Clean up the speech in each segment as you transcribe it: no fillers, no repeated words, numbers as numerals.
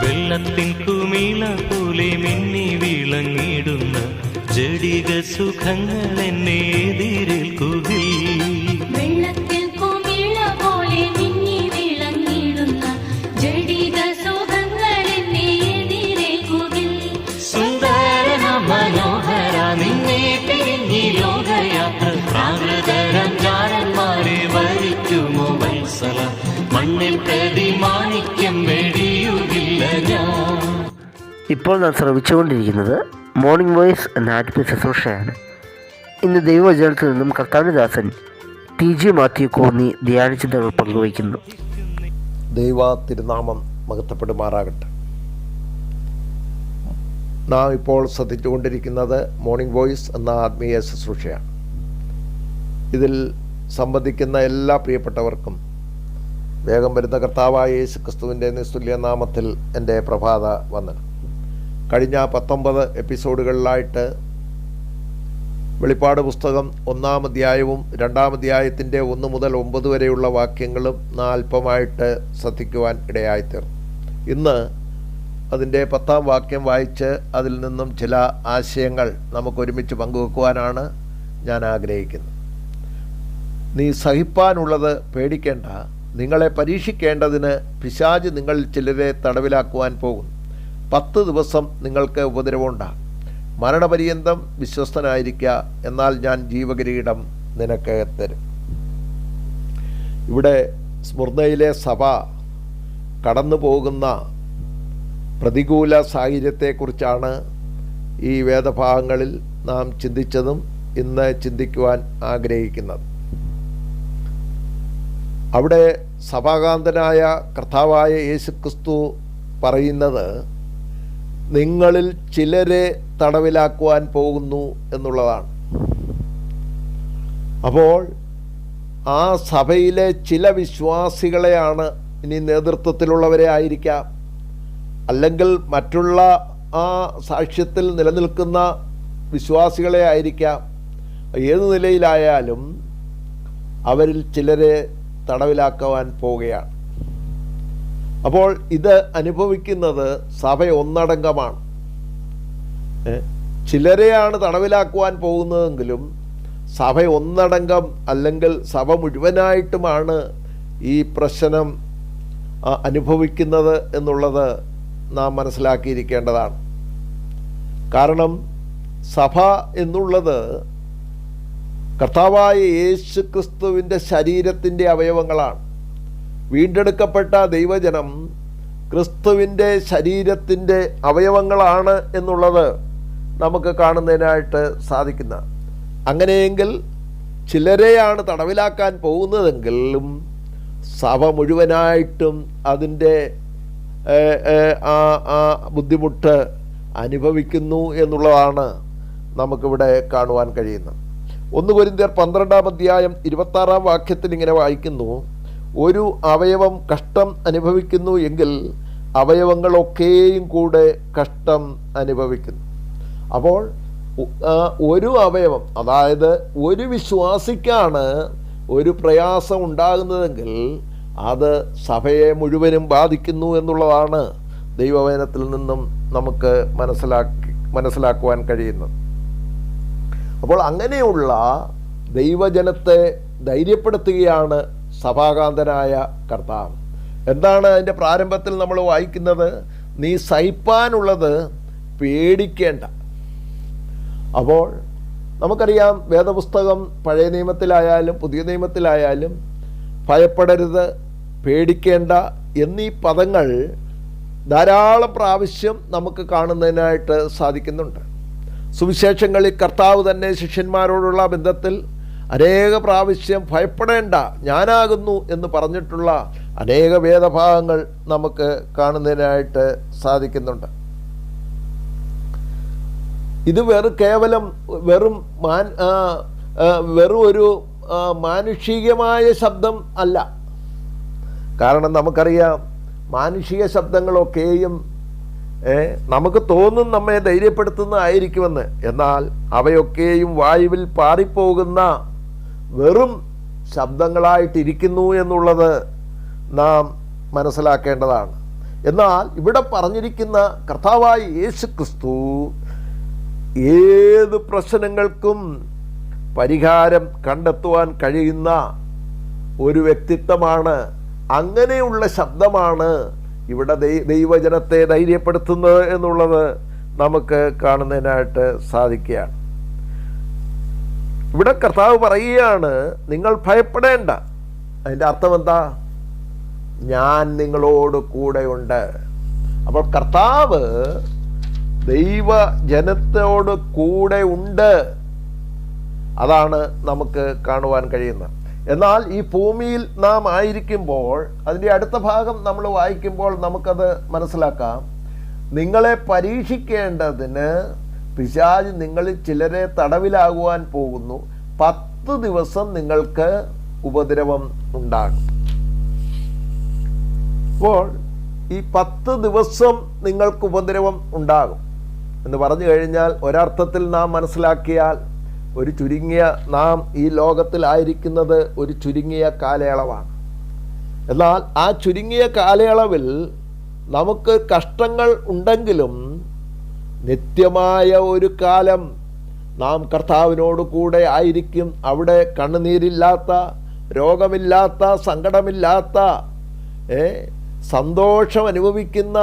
വെള്ളത്തിൻ കുമിള പോലെ മിന്നി വിളങ്ങിടുന്ന ജടിക സുഖങ്ങൾ എന്നെ എതിരേൽക്കുകയിൽ. വെള്ളത്തിൽ കുമിള പോലെ മിന്നി വിളങ്ങിടുന്ന ജടിക സുഖങ്ങൾ എന്നെ എതിരേൽക്കുകയിൽ. സുന്ദര മനോഹര നിന്നെ പിരിഞ്ഞി ലോകയാത്ര പ്രാകൃതരം ജാരന്മാരെ വരിക്കുമോ വത്സല. മണ്ണിൽ പ്രതിമാണിക്യം വെടിയുകില്ല ഞാൻ. ഇപ്പോൾ നാം ശ്രമിച്ചുകൊണ്ടിരിക്കുന്നത് മോർണിംഗ് വോയിസ് എന്ന ആത്മീയ ശുശ്രൂഷയാണ്. ഇന്ന് ദൈവവചനത്തിൽ നിന്നും കർത്താവിദാസൻ TG മാത്യു കോന്നി ധ്യാനചിന്തകൾ പങ്കുവയ്ക്കുന്നു. ദൈവ തിരുനാമം മഹത്വപ്പെടുമാറാകട്ടെ. നാം ഇപ്പോൾ ശ്രദ്ധിച്ചുകൊണ്ടിരിക്കുന്നത് മോർണിംഗ് വോയിസ് എന്ന ആത്മീയ ശുശ്രൂഷയാണ്. ഇതിൽ സംബന്ധിക്കുന്ന എല്ലാ പ്രിയപ്പെട്ടവർക്കും വേഗം വരുന്ന കർത്താവായ യേശു ക്രിസ്തുവിൻ്റെ നിസ്തുല്യ നാമത്തിൽ എൻ്റെ പ്രഭാത വന്ദനം. കഴിഞ്ഞ 19 എപ്പിസോഡുകളിലായിട്ട് വെളിപ്പാട് പുസ്തകം 1-ാം അധ്യായവും 2-ാം അധ്യായത്തിൻ്റെ 1 മുതൽ 9 വരെയുള്ള വാക്യങ്ങളും നാം അല്പമായിട്ട് ശ്രദ്ധിക്കുവാൻ ഇടയായിത്തീർന്നു. ഇന്ന് അതിൻ്റെ 10-ാം വാക്യം വായിച്ച് അതിൽ നിന്നും ചില ആശയങ്ങൾ നമുക്കൊരുമിച്ച് പങ്കുവെക്കുവാനാണ് ഞാൻ ആഗ്രഹിക്കുന്നത്. നീ സഹിപ്പാനുള്ളത് പേടിക്കേണ്ട, നിങ്ങളെ പരീക്ഷിക്കേണ്ടതിന് പിശാച് നിങ്ങളിൽ ചിലരെ തടവിലാക്കുവാൻ പോകുന്നു. 10 ദിവസം നിങ്ങൾക്ക് ഉപദ്രവമുണ്ടാകും. മരണപര്യന്തം വിശ്വസ്തനായിരിക്കുക, എന്നാൽ ഞാൻ ജീവകിരീടം നിനക്ക് തരും. ഇവിടെ സ്മുർന്നയിലെ സഭ കടന്നു പോകുന്ന പ്രതികൂല സാഹചര്യത്തെക്കുറിച്ചാണ് ഈ വേദഭാഗങ്ങളിൽ നാം ചിന്തിച്ചതും ഇന്ന് ചിന്തിക്കുവാൻ ആഗ്രഹിക്കുന്നത്. അവിടെ സഭാകാന്തനായ കർത്താവായ യേശുക്രിസ്തു പറയുന്നത് നിങ്ങളിൽ ചിലരെ തടവിലാക്കുവാൻ പോകുന്നു എന്നുള്ളതാണ്. അപ്പോൾ ആ സഭയിലെ ചില വിശ്വാസികളെയാണ്, ഇനി നേതൃത്വത്തിലുള്ളവരെ ആയിരിക്കാം, അല്ലെങ്കിൽ മറ്റുള്ള ആ സാക്ഷ്യത്തിൽ നിലനിൽക്കുന്ന വിശ്വാസികളെ ആയിരിക്കാം. ഏതു നിലയിലായാലും അവരിൽ ചിലരെ തടവിലാക്കുവാൻ പോവുകയാണ്. അപ്പോൾ ഇത് അനുഭവിക്കുന്നത് സഭ ഒന്നടങ്കമാണ്. ചിലരെയാണ് തടവിലാക്കുവാൻ പോകുന്നതെങ്കിലും സഭ ഒന്നടങ്കം അല്ലെങ്കിൽ സഭ മുഴുവനായിട്ടുമാണ് ഈ പ്രശ്നം അനുഭവിക്കുന്നത് എന്നുള്ളത് നാം മനസ്സിലാക്കിയിരിക്കേണ്ടതാണ്. കാരണം സഭ എന്നുള്ളത് കർത്താവായ യേശു ക്രിസ്തുവിൻ്റെ ശരീരത്തിൻ്റെ അവയവങ്ങളാണ്. വീണ്ടെടുക്കപ്പെട്ട ദൈവജനം ക്രിസ്തുവിൻ്റെ ശരീരത്തിൻ്റെ അവയവങ്ങളാണ് എന്നുള്ളത് നമുക്ക് കാണുന്നതിനായിട്ട് സാധിക്കുന്ന. അങ്ങനെയെങ്കിൽ ചിലരെയാണ് തടവിലാക്കാൻ പോകുന്നതെങ്കിലും സഭ മുഴുവനായിട്ടും അതിൻ്റെ ബുദ്ധിമുട്ട് അനുഭവിക്കുന്നു എന്നുള്ളതാണ് നമുക്കിവിടെ കാണുവാൻ കഴിയുന്നത്. 1 കൊരിന്ത്യർ 12-ാം അധ്യായം 26-ാം വാക്യത്തിൽ ഇങ്ങനെ വായിക്കുന്നു, ഒരു അവയവം കഷ്ടം അനുഭവിക്കുന്നു എങ്കിൽ അവയവങ്ങളൊക്കെയും കൂടെ കഷ്ടം അനുഭവിക്കുന്നു. അപ്പോൾ ഒരു അവയവം, അതായത് ഒരു വിശ്വാസിക്കാണ് ഒരു പ്രയാസം ഉണ്ടാകുന്നതെങ്കിൽ അത് സഭയെ മുഴുവനും ബാധിക്കുന്നു എന്നുള്ളതാണ് ദൈവവചനത്തിൽ നിന്നും നമുക്ക് മനസ്സിലാക്കുവാൻ കഴിയുന്നത്. അപ്പോൾ അങ്ങനെയുള്ള ദൈവജനത്തെ ധൈര്യപ്പെടുത്തുകയാണ് സഭാകാന്തനായ കർത്താവ്. എന്താണ് അതിൻ്റെ പ്രാരംഭത്തിൽ നമ്മൾ വായിക്കുന്നത്? നീ സഹിപ്പാനുള്ളത് പേടിക്കേണ്ട. അപ്പോൾ നമുക്കറിയാം, വേദപുസ്തകം പഴയ നിയമത്തിലായാലും പുതിയ നിയമത്തിലായാലും ഭയപ്പെടരുത്, പേടിക്കേണ്ട എന്നീ പദങ്ങൾ ധാരാളം പ്രാവശ്യം നമുക്ക് കാണുന്നതിനായിട്ട് സാധിക്കുന്നുണ്ട്. സുവിശേഷങ്ങളിൽ കർത്താവ് തന്നെ ശിഷ്യന്മാരോടുള്ള ബന്ധത്തിൽ അനേക പ്രാവശ്യം ഭയപ്പെടേണ്ട, ഞാനാകുന്നു എന്ന് പറഞ്ഞിട്ടുള്ള അനേക വേദഭാഗങ്ങൾ നമുക്ക് കാണുന്നതിനായിട്ട് സാധിക്കുന്നുണ്ട്. ഇത് കേവലം വെറും ഒരു മാനുഷികമായ ശബ്ദം അല്ല. കാരണം നമുക്കറിയാം, മാനുഷിക ശബ്ദങ്ങളൊക്കെയും നമുക്ക് തോന്നും നമ്മെ ധൈര്യപ്പെടുത്തുന്നതായിരിക്കുമെന്ന്. എന്നാൽ അവയൊക്കെയും വായുവിൽ പാറിപ്പോകുന്ന വെറും ശബ്ദങ്ങളായിട്ടിരിക്കുന്നു എന്നുള്ളത് നാം മനസ്സിലാക്കേണ്ടതാണ്. എന്നാൽ ഇവിടെ പറഞ്ഞിരിക്കുന്ന കർത്താവായ യേശു ക്രിസ്തു ഏത് പ്രശ്നങ്ങൾക്കും പരിഹാരം കണ്ടെത്തുവാൻ കഴിയുന്ന ഒരു വ്യക്തിത്വമാണ്. അങ്ങനെയുള്ള ശബ്ദമാണ് ഇവിടെ ദൈവജനത്തെ ധൈര്യപ്പെടുത്തുന്നത് എന്നുള്ളത് നമുക്ക് കാണുന്നതിനായിട്ട് സാധിക്കുകയാണ്. ഇവിടെ കർത്താവ് പറയുകയാണ്, നിങ്ങൾ ഭയപ്പെടേണ്ട. അതിൻ്റെ അർത്ഥം എന്താ? ഞാൻ നിങ്ങളോട് കൂടെയുണ്ട്. അപ്പോൾ കർത്താവ് ദൈവജനത്തോട് കൂടെ ഉണ്ട്. അതാണ് നമുക്ക് കാണുവാൻ കഴിയുന്നത്. എന്നാൽ ഈ ഭൂമിയിൽ നാം ആയിരിക്കുമ്പോൾ അതിൻ്റെ അടുത്ത ഭാഗം നമ്മൾ വായിക്കുമ്പോൾ നമുക്കത് മനസ്സിലാക്കാം. നിങ്ങളെ പരീക്ഷിക്കേണ്ടതിന് പിശാച് നിങ്ങളിൽ ചിലരെ തടവിലാകുവാൻ പോകുന്നു. 10 ദിവസം നിങ്ങൾക്ക് ഉപദ്രവം ഉണ്ടാകും. അപ്പോൾ ഈ 10 ദിവസം നിങ്ങൾക്ക് ഉപദ്രവം ഉണ്ടാകും എന്ന് പറഞ്ഞു കഴിഞ്ഞാൽ ഒരർത്ഥത്തിൽ നാം മനസ്സിലാക്കിയാൽ ഒരു ചുരുങ്ങിയ നാം ഈ ലോകത്തിലായിരിക്കുന്നത് ഒരു ചുരുങ്ങിയ കാലയളവാണ്. എന്നാൽ ആ ചുരുങ്ങിയ കാലയളവിൽ നമുക്ക് കഷ്ടങ്ങൾ ഉണ്ടെങ്കിലും നിത്യമായ ഒരു കാലം നാം കർത്താവിനോട് കൂടെ ആയിരിക്കും. അവിടെ കണ്ണുനീരില്ലാത്ത, രോഗമില്ലാത്ത, സങ്കടമില്ലാത്ത, സന്തോഷം അനുഭവിക്കുന്ന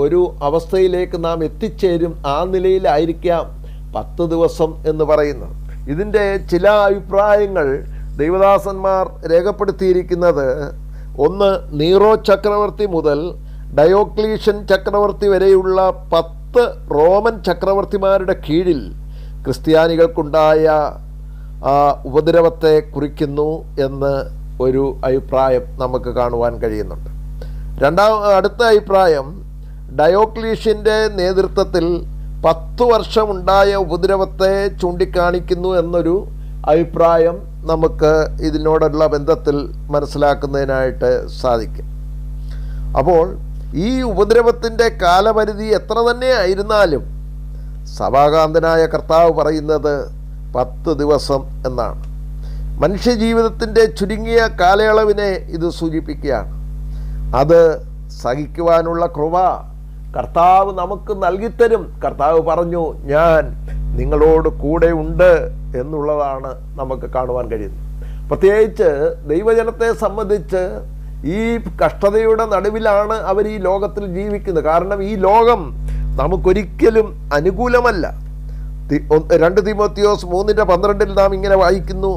ഒരു അവസ്ഥയിലേക്ക് നാം എത്തിച്ചേരും. ആ നിലയിലായിരിക്കാം 10 ദിവസം എന്ന് പറയുന്നത്. ഇതിൻ്റെ ചില അഭിപ്രായങ്ങൾ ദൈവദാസന്മാർ രേഖപ്പെടുത്തിയിരിക്കുന്നത്, ഒന്ന്, നീറോ ചക്രവർത്തി മുതൽ ഡയോക്ലീഷ്യൻ ചക്രവർത്തി വരെയുള്ള 10 റോമൻ ചക്രവർത്തിമാരുടെ കീഴിൽ ക്രിസ്ത്യാനികൾക്കുണ്ടായ ഉപദ്രവത്തെ കുറിക്കുന്നു എന്ന് ഒരു അഭിപ്രായം നമുക്ക് കാണുവാൻ കഴിയുന്നുണ്ട്. അടുത്ത അഭിപ്രായം ഡയോക്ലീഷ്യൻ്റെ നേതൃത്വത്തിൽ 10 വർഷമുണ്ടായ ഉപദ്രവത്തെ ചൂണ്ടിക്കാണിക്കുന്നു എന്നൊരു അഭിപ്രായം നമുക്ക് ഇതിനോടുള്ള ബന്ധത്തിൽ മനസ്സിലാക്കുന്നതിനായിട്ട് സാധിക്കും. അപ്പോൾ ഈ ഉപദ്രവത്തിൻ്റെ കാലപരിധി എത്ര തന്നെ ആയിരുന്നാലും സഭാകാന്തനായ കർത്താവ് പറയുന്നത് 10 ദിവസം എന്നാണ്. മനുഷ്യജീവിതത്തിൻ്റെ ചുരുങ്ങിയ കാലയളവിനെ ഇത് സൂചിപ്പിക്കുകയാണ്. അത് സഹിക്കുവാനുള്ള കൃപ കർത്താവ് നമുക്ക് നൽകിത്തരും. കർത്താവ് പറഞ്ഞു, ഞാൻ നിങ്ങളോട് കൂടെ ഉണ്ട് എന്നുള്ളതാണ് നമുക്ക് കാണുവാൻ കഴിയുന്നത്. പ്രത്യേകിച്ച് ദൈവജനത്തെ സംബന്ധിച്ച് ഈ കഷ്ടതയുടെ നടുവിലാണ് അവർ ഈ ലോകത്തിൽ ജീവിക്കുന്നത്. കാരണം ഈ ലോകം നമുക്കൊരിക്കലും അനുകൂലമല്ല. 2 തീമോത്തിയോസ് 3:12 നാം ഇങ്ങനെ വായിക്കുന്നു,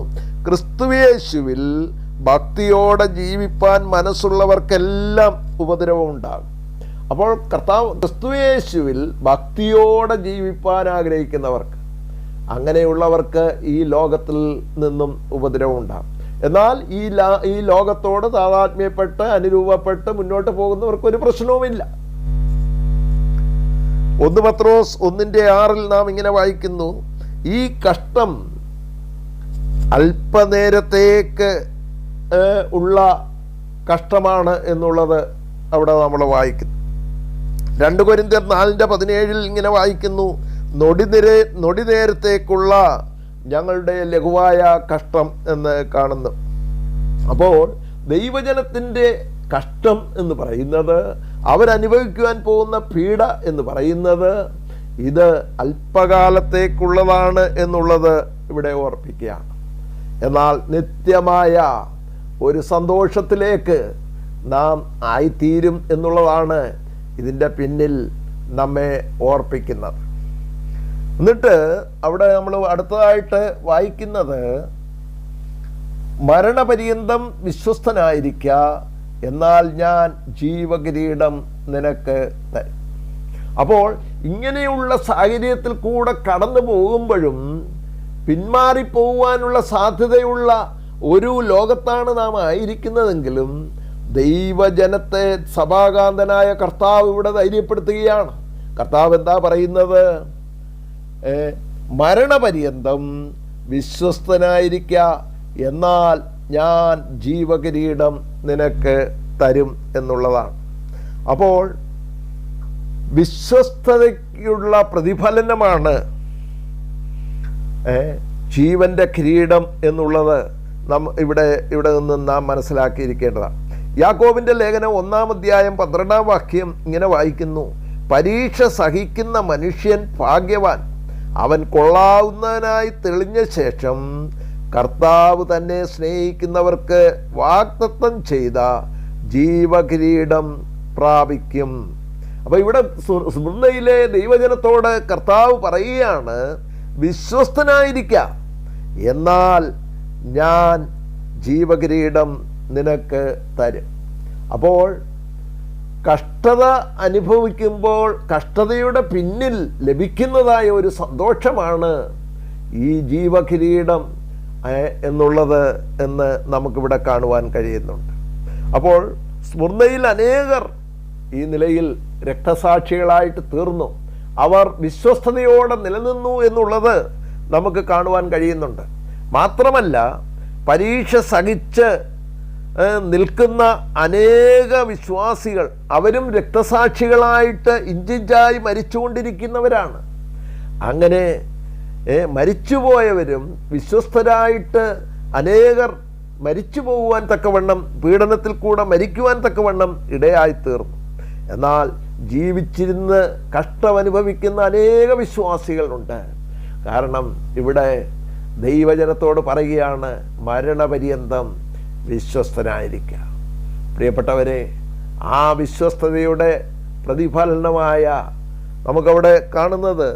ക്രിസ്തുയേശുവിൽ ഭക്തിയോടെ ജീവിപ്പാൻ മനസ്സുള്ളവർക്കെല്ലാം ഉപദ്രവം ഉണ്ടാകും. അപ്പോൾ കർത്താവ് ക്രിസ്തുയേശുവിൽ ഭക്തിയോടെ ജീവിപ്പാൻ ആഗ്രഹിക്കുന്നവർക്ക്, അങ്ങനെയുള്ളവർക്ക് ഈ ലോകത്തിൽ നിന്നും ഉപദ്രവം ഉണ്ടാകും. എന്നാൽ ഈ ലോകത്തോട് താതാത്മ്യപ്പെട്ട് അനുരൂപപ്പെട്ട് മുന്നോട്ട് പോകുന്നവർക്ക് ഒരു പ്രശ്നവുമില്ല. 1 പത്രോസ് 1:6 നാം ഇങ്ങനെ വായിക്കുന്നു, ഈ കഷ്ടം അല്പനേരത്തേക്ക് ഉള്ള കഷ്ടമാണ് എന്നുള്ളത് അവിടെ നമ്മൾ വായിക്കുന്നു. 2 കൊരിന്ത്യർ 4:17 ഇങ്ങനെ വായിക്കുന്നു, നൊടി നേരത്തേക്കുള്ള ഞങ്ങളുടെ ലഘുവായ കഷ്ടം എന്ന് കാണുന്നു. അപ്പോൾ ദൈവജനത്തിൻ്റെ കഷ്ടം എന്ന് പറയുന്നത്, അവരനുഭവിക്കുവാൻ പോകുന്ന പീഡ എന്ന് പറയുന്നത്, ഇത് അല്പകാലത്തേക്കുള്ളതാണ് എന്നുള്ളത് ഇവിടെ ഓർപ്പിക്കുകയാണ്. എന്നാൽ നിത്യമായ ഒരു സന്തോഷത്തിലേക്ക് നാം ആയിത്തീരും എന്നുള്ളതാണ് ഇതിൻ്റെ പിന്നിൽ നമ്മെ ഓർപ്പിക്കുന്നത്. എന്നിട്ട് അവിടെ നമ്മൾ അടുത്തതായിട്ട് വായിക്കുന്നത്, മരണപര്യന്തം വിശ്വസ്തനായിരിക്കുക, എന്നാൽ ഞാൻ ജീവകിരീടം നിനക്ക് തരും. അപ്പോൾ ഇങ്ങനെയുള്ള സാഹചര്യത്തിൽ കൂടെ കടന്നു പോകുമ്പോഴും പിന്മാറിപ്പോകുവാനുള്ള സാധ്യതയുള്ള ഒരു ലോകത്താണ് നാം ആയിരിക്കുന്നതെങ്കിലും ദൈവജനത്തെ സഭാകാന്തനായ കർത്താവ് ഇവിടെ ധൈര്യപ്പെടുത്തുകയാണ്. കർത്താവ് എന്താ പറയുന്നത്? മരണപര്യന്തം വിശ്വസ്തനായിരിക്കുക, എന്നാൽ ഞാൻ ജീവകിരീടം നിനക്ക് തരും എന്നുള്ളതാണ്. അപ്പോൾ വിശ്വസ്തതയ്ക്കുള്ള പ്രതിഫലനമാണ് ജീവൻ്റെ കിരീടം എന്നുള്ളത് ഇവിടെ നിന്ന് നാം മനസ്സിലാക്കിയിരിക്കേണ്ടതാണ്. യാക്കോബിൻ്റെ ലേഖനം 1-ാം അധ്യായം 12-ാം വാക്യം ഇങ്ങനെ വായിക്കുന്നു: പരീക്ഷ സഹിക്കുന്ന മനുഷ്യൻ ഭാഗ്യവാൻ, അവൻ കൊള്ളാവുന്നവനായി തെളിഞ്ഞ ശേഷം കർത്താവ് തന്നെ സ്നേഹിക്കുന്നവർക്ക് വാഗ്ദത്തം ചെയ്ത ജീവകിരീടം പ്രാപിക്കും. അപ്പോൾ ഇവിടെ സ്മൃതിയിലെ ദൈവജനത്തോട് കർത്താവ് പറയുകയാണ്, വിശ്വസ്തനായിരിക്കുക, എന്നാൽ ഞാൻ ജീവകിരീടം നിനക്ക് തരും. അപ്പോൾ കഷ്ടത അനുഭവിക്കുമ്പോൾ കഷ്ടതയുടെ പിന്നിൽ ലഭിക്കുന്നതായ ഒരു സന്തോഷമാണ് ഈ ജീവകിരീടം എന്നുള്ളത് എന്ന് നമുക്കിവിടെ കാണുവാൻ കഴിയുന്നുണ്ട്. അപ്പോൾ സ്മുർന്നയിൽ അനേകർ ഈ നിലയിൽ രക്തസാക്ഷികളായിട്ട് തീർന്നു. അവർ വിശ്വസ്തയോടെ നിലനിന്നു എന്നുള്ളത് നമുക്ക് കാണുവാൻ കഴിയുന്നുണ്ട്. മാത്രമല്ല, പരീക്ഷ സഹിച്ച് നിൽക്കുന്ന അനേക വിശ്വാസികൾ അവരും രക്തസാക്ഷികളായിട്ട് ഇഞ്ചിഞ്ചായി മരിച്ചുകൊണ്ടിരിക്കുന്നവരാണ്. അങ്ങനെ മരിച്ചുപോയവരും വിശ്വസ്തരായിട്ട് അനേകർ മരിച്ചു പോകുവാൻ തക്കവണ്ണം, പീഡനത്തിൽ കൂടെ മരിക്കുവാൻ തക്കവണ്ണം ഇടയായിത്തീർന്നു. എന്നാൽ ജീവിച്ചിരുന്ന് കഷ്ടമനുഭവിക്കുന്ന അനേക വിശ്വാസികളുണ്ട്. കാരണം ഇവിടെ ദൈവജനത്തോട് പറയുകയാണ്, മരണപര്യന്തം വിശ്വസ്തനായിരിക്കുക. പ്രിയപ്പെട്ടവരെ, ആ വിശ്വസ്തതയുടെ പ്രതിഫലനമായ നമുക്കവിടെ കാണുന്നത്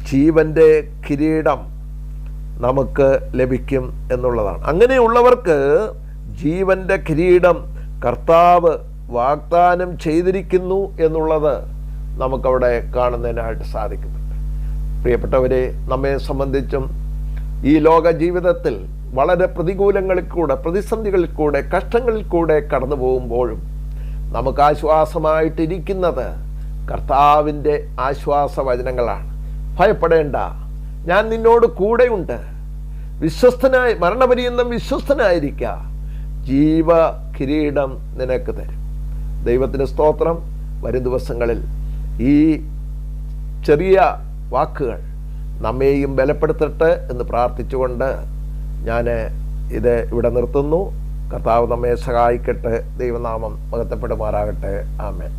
ജീവൻ്റെ കിരീടം നമുക്ക് ലഭിക്കും എന്നുള്ളതാണ്. അങ്ങനെയുള്ളവർക്ക് ജീവൻ്റെ കിരീടം കർത്താവ് വാഗ്ദാനം ചെയ്തിരിക്കുന്നു എന്നുള്ളത് നമുക്കവിടെ കാണുന്നതിനായിട്ട് സാധിക്കുന്നുണ്ട്. പ്രിയപ്പെട്ടവരെ, നമ്മെ സംബന്ധിച്ചും ഈ ലോക ജീവിതത്തിൽ വളരെ പ്രതികൂലങ്ങളിൽ കൂടെ, പ്രതിസന്ധികളിൽ കൂടെ, കഷ്ടങ്ങളിൽ കൂടെ കടന്നു പോകുമ്പോഴും നമുക്ക് ആശ്വാസമായിട്ടിരിക്കുന്നത് കർത്താവിൻ്റെ ആശ്വാസവചനങ്ങളാണ്. ഭയപ്പെടേണ്ട, ഞാൻ നിന്നോട് കൂടെയുണ്ട്, വിശ്വസ്തനായി മരണപര്യന്തം വിശ്വസ്തനായിരിക്കുക, ജീവ കിരീടം നിനക്ക് തരും. ദൈവത്തിന് സ്തോത്രം. വരും ദിവസങ്ങളിൽ ഈ ചെറിയ വാക്കുകൾ നമ്മെയും ബലപ്പെടുത്തട്ടെ എന്ന് പ്രാർത്ഥിച്ചുകൊണ്ട് ഞാൻ ഇത് ഇവിടെ നിർത്തുന്നു. കർത്താവ് നമ്മെ സഹായിക്കട്ടെ. ദൈവനാമം മഹത്വപ്പെടുമാറാകട്ടെ. ആമേൻ.